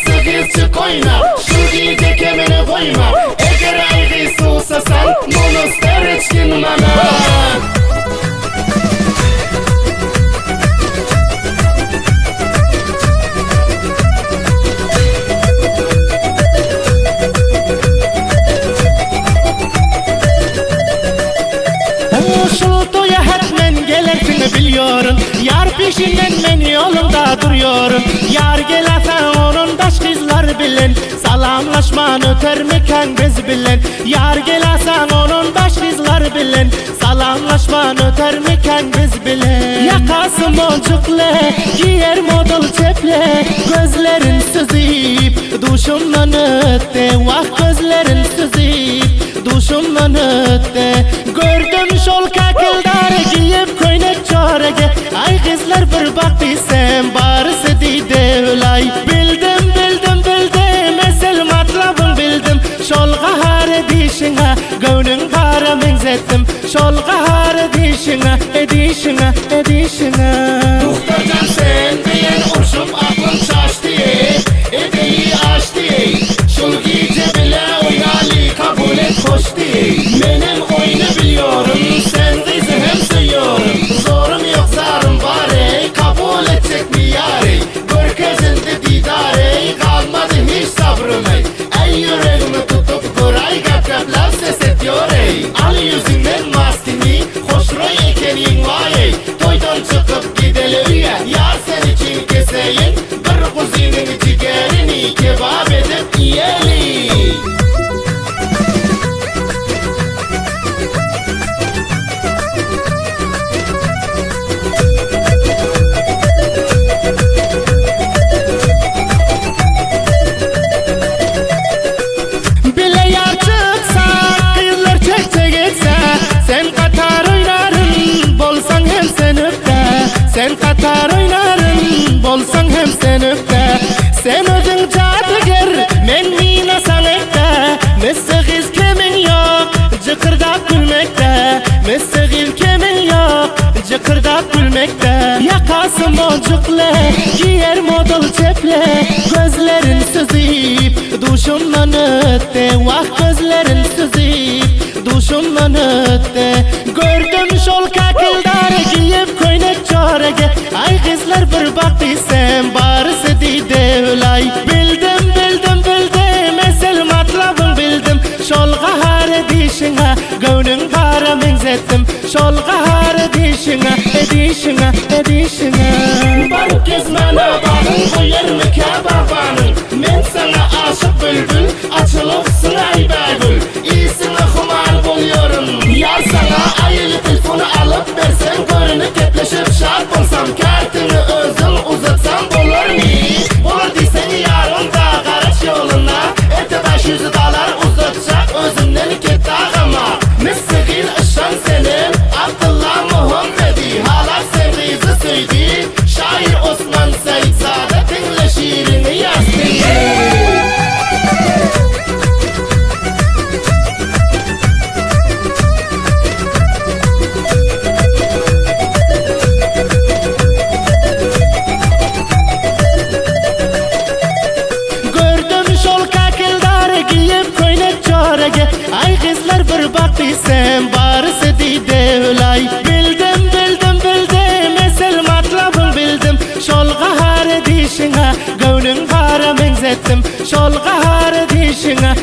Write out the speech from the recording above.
Sıkıcı koyma, şu giyde kemene koyma. Eğer aygısı olsa sen, monster için bana. Şultuya hetmen gelersin biliyorum. Yar peşinden ben yolunda duruyorum. Yar gelesen onun baş kızlar bilen. Salamlaşman ötermeken biz bilen. Yar gelesen onun baş kızlar bilen. Salamlaşman ötermeken biz bilen. Yakası moncukle, giyer model çeple. Gözlerin süzip, duşumdan ötte. Vah gözlerin süzip, duşumdan ötte. Gördüm şol kakıldar giyip koynek çorege. Ay kızlar bir bak desem barısı deyde ölay. Bildim esel matlabın bildim. Şol kahar edişine gönlün para menzettim. Şol kahar edişine Muhtarcan sen diyen urşum aklım şaştı. Edeyi açtı. Şol giyce bile oynali kabul et hoştu. Benim oyunu biliyorum, sen kızı hem seviyorum. Zorum yok zarım bari, kabul edecek mi yari? Görkezinde didari, kalmadı hiç sabrım ey. Ey yüreğimi tutup kuray gap laf ses ediyor ey. Al yüzünden maskini, hoş roy ekenin vay ey. Toydan çıkıp gidelim üye, yar sen için keseyin. Bir kuzinin ciğerini kebap edip yiyelim. Sen katar oynarın, bolsan hem sen öpte. Sen özün cadıgır, men mina sanekte. Messeğiz kemin yok, cıkırdak gülmekte. Messeğiz kemin yok, cıkırdak gülmekte. Yakası boncukle, giyer model çeple. Gözlerin süzip, duşumdan ötte. Vah gözlerin süzip, duşumdan ötte. Gördüm şol kakıldar giyip koynek çorege. Ay kızlar bir bak desem barısı deyde ölay. Bildim esel matlabın bildim. Şol kahar edişine gönlün para menzettim. Şol kahar edişine Barıp gezmene bakın koyar mı kebabanın. Men sana aşık bülbül, açılıpsın ay begül. İyisine kumar buluyorum. Yar sana ayılı telefonu alıp versen görünüp kepleşip şart olsam. Kartını özüm uzatsam olur mu? Olur desen yarın da karaç yoluna. Ertebaş yüzü dağlar uzatacak özümden ket dağıma. Mesleğin ışan senin Abdullah Muhammedi. Hala sevdiğizi söyledi. Şair Osman Said Sadat dinle şiirini yazdı. Ay kızlar bir bak desem barısı deyde ölay. Bildim esel matlabın bildim. Şol kahar edişine gönlün para menzettim. Şol kahar edişine